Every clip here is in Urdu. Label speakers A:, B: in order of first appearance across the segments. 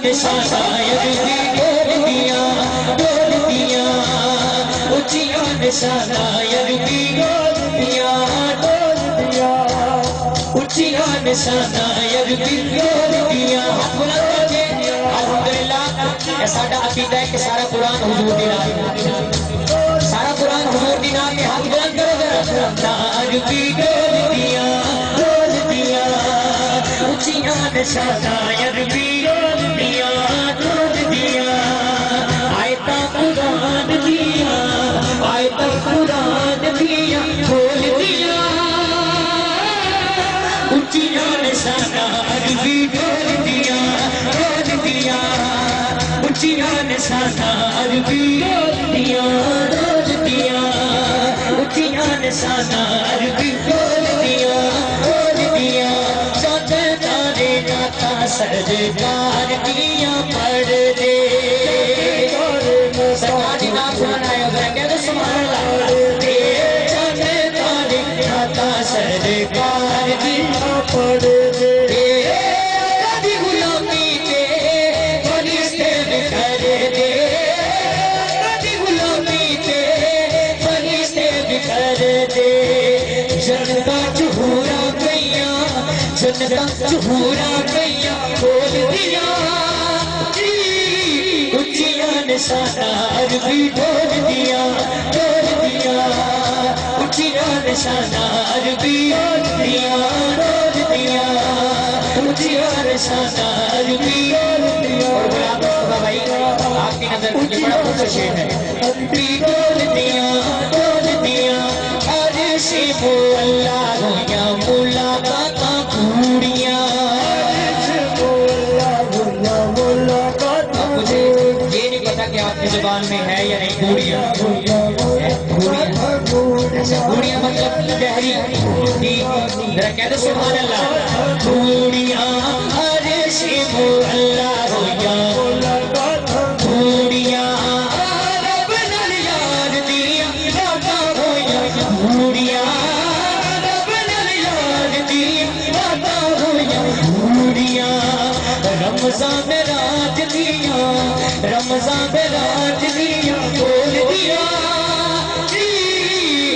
A: نشانہ یزدی ڈول دیا اونچیاں نشانہ یزدی ڈول دیا اونچیاں نشانہ یزدی ڈول دیا الحمدللہ یہ ساڈا عقیدہ ہے کہ سارا قرآن حضور دی نام سارا قرآن حضور دی نام میں ہاتھ بلند کرو ذرا یزدی ڈول دیا اونچیاں نشانہ یزدی ڈول دیا آیتاں قرآن دیا آیتاں قرآن دیا کھول دیا اونچیاں نشانہ یزدی ڈول دیا اونچیاں نشانہ یزدی ڈول دیا اونچیاں نشانہ یزدی ڈول دیا سرکار کیا پڑھ دے سرکار جی نام سنانا ہے اگر کہہ دو سبحان اللہ دے جانے تاریخ کھاتا سرکار کیا پڑھ دے کبھی غلامی کے فرشتے بکھر دے کبھی غلامی کے فرشتے بکھر دے جنتا چہورا گیا جنتا چہورا گیا کھول دیا اونچیاں نشانہ یزدی ڈول دیا اونچیاں نشانہ یزدی ڈول دیا اونچیاں نشانہ یزدی ڈول دیا اور غلام مصطفیٰ بھائی آپ کی نظر یہ بڑا خوبصورت شعر ہے یزدی ڈول دیا عرش مولا یا ملاقاتاں پوریاں کہ آپ کی زبان میں ہے یا نہیں گوڑیاں گوڑیاں مطلب گہری ذرا کہہ دو سبحان اللہ گوڑیاں عرش مولا یا گوڑیاں رب نال یار دیا باتاں ہویاں گوڑیاں رب نال یار دیا باتاں ہویاں گوڑیاں رمضان میں رات دیا رمضان میں رات دیا کھول دیا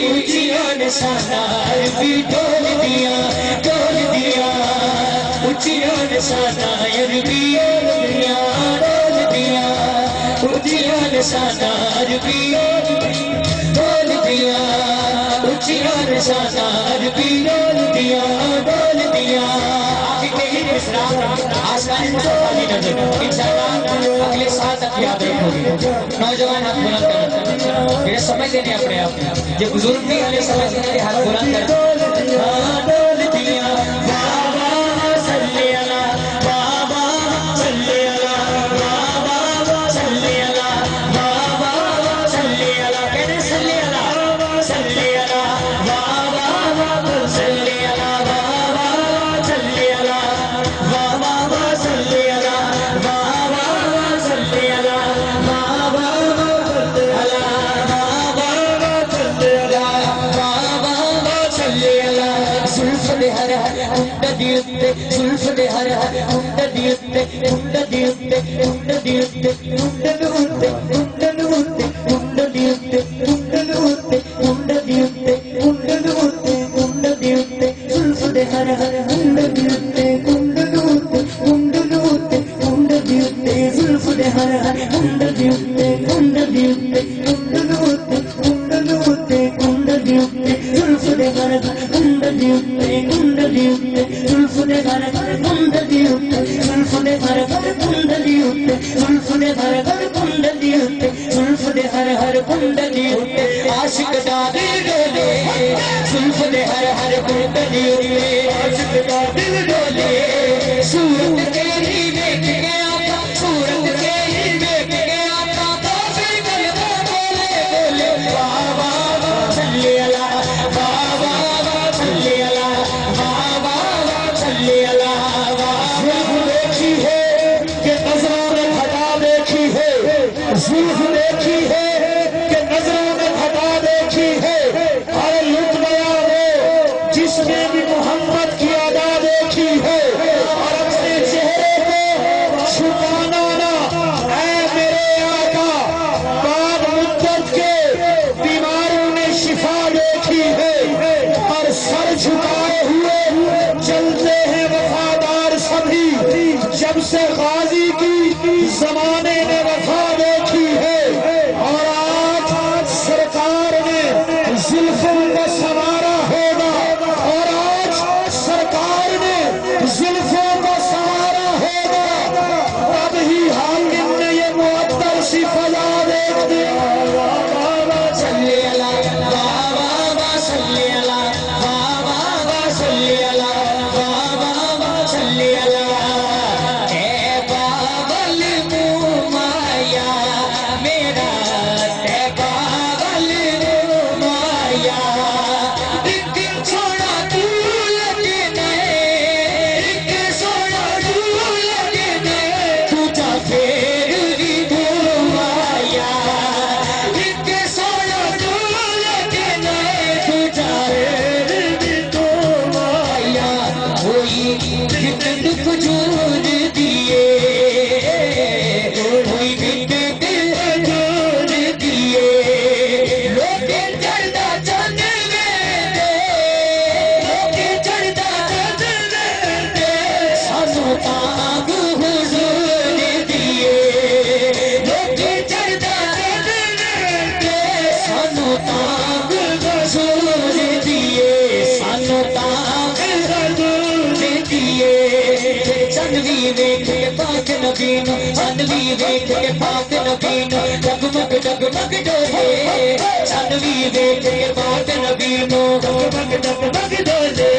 A: اونچیاں نشانہ یزدی ڈول دیا اونچیاں نشانہ یزدی ڈول دیا اونچیاں نشانہ یزدی ڈول دیا اونچیاں نشانہ یزدی ڈول دیا آسانی مصطفیٰ کی نظر انشاءاللہ اگلے سال تک یاد رکھو گے نوجوان ہاتھ بلند کریں یہ سمجھتے نہیں اپنے آپ یہ بزرگ بھی ہمیں سمجھتے ہیں ہاتھ بلند کریں ڈول دیا بابا صلی اللہ بابا صلی اللہ بابا صلی اللہ بابا صلی اللہ کہنے صلی اللہ صلی اللہ بابا صلی اللہ بابا صلی اللہ بابا صلی اللہ بابا صلی اللہ بابا صلی اللہ زلف دے ہر کنڈ دیتے زلف دے ہر کنڈ دیتے کنڈ دیتے کنڈ دیتے کنڈ دیتے کنڈ دیتے کنڈ دیتے کنڈ دیتے کنڈ دیتے کنڈ دیتے کنڈ دیتے زلف دے ہر کنڈ دیتے کنڈ دیتے کنڈ دیتے کنڈ دیتے زلف دے ہر کنڈ دیتے کنڈ دیتے کنڈ دیتے کنڈ دیتے کنڈ دیتے زلف دے ہر کنڈ دیتے کنڈ دیتے زلف دے ہر کنڈ دیتے زلف دے ہر کنڈ دیتے زلف دے ہر کنڈ دیتے زلف دے ہر کنڈ دیتے عاشق دا دل ڈولے زلف دے ہر کنڈ دیتے عاشق دا دل ڈولے صورت تیری دیکھ کے آقا صورت تیری دیکھ کے آقا کافر کلمہ بولے بولے بابا صلی اللہ بابا صلی اللہ بابا صلی اللہ زلف دیکھی ہے کہ نظروں نے گھٹا دیکھی ہے زلف دیکھی ہے کہ نظروں نے گھٹا دیکھی ہے اور لٹ گیا وہ جس نے بھی محمد کی ادا دیکھی ہے اور اپنے چہرے وجود دیے کوئی بند وجود دیے لوگ چڑھتا چند لوگ چڑھتا چند سانو تاگ حضور دیے لوگ چڑھتا چند سانو تاگ حضور دیے سانو تاگ حضور دیے چندوی ویکھ کے پاک نبی نو چندوی ویکھ کے پاک نبی نو جگمگ جگمگ ڈولے چندوی ویکھ کے پاک نبی نو جگمگ جگمگ ڈولے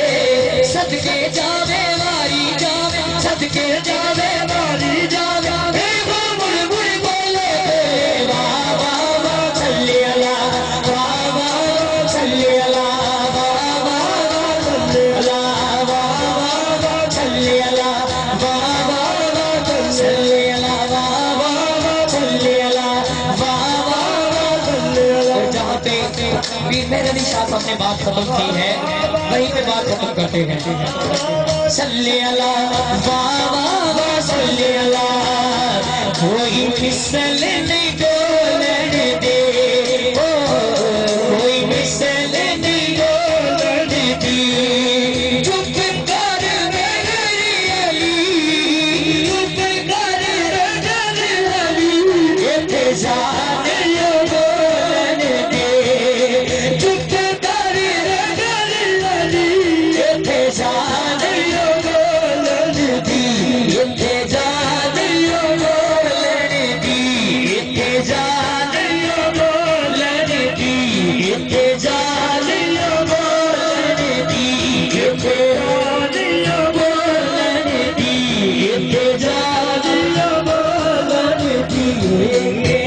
A: صدقے جاوے واری جاوے صدقے جاوے واری جاوے مڑ مڑ بولے واہ واہ واہ صلی اللہ واہ واہ صلی اللہ واہ واہ صلی اللہ واہ واہ صلی اللہ واہ واہ صلی اللہ واہ واہ صلی اللہ واہ واہ صلی اللہ جہاں پہ پیر مہر شاہ صاحب نے بات ختم کی ہے وہیں پہ بات ختم کرتے ہیں صلی اللہ واہ واہ صلی اللہ کوئی مثل نہیں ڈولن دے کوئی مثل نہیں ڈولن دی چپ کر میری علی چپ کر میری علی اتجان یوں بولن دے چپ کر میری علی اتجان یوں بولن دی اتجان یوں بولن دی اتجان یوں بولن دی اتجان یوں بولن دی اتجان یوں بولن دی اتجان یوں بولن دی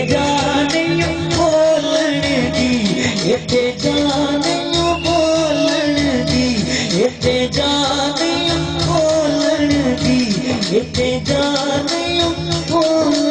A: اتجان یوں بولن دی اتجان یوں بولن دی اتجان یوں بولن دی اتجان یوں بولن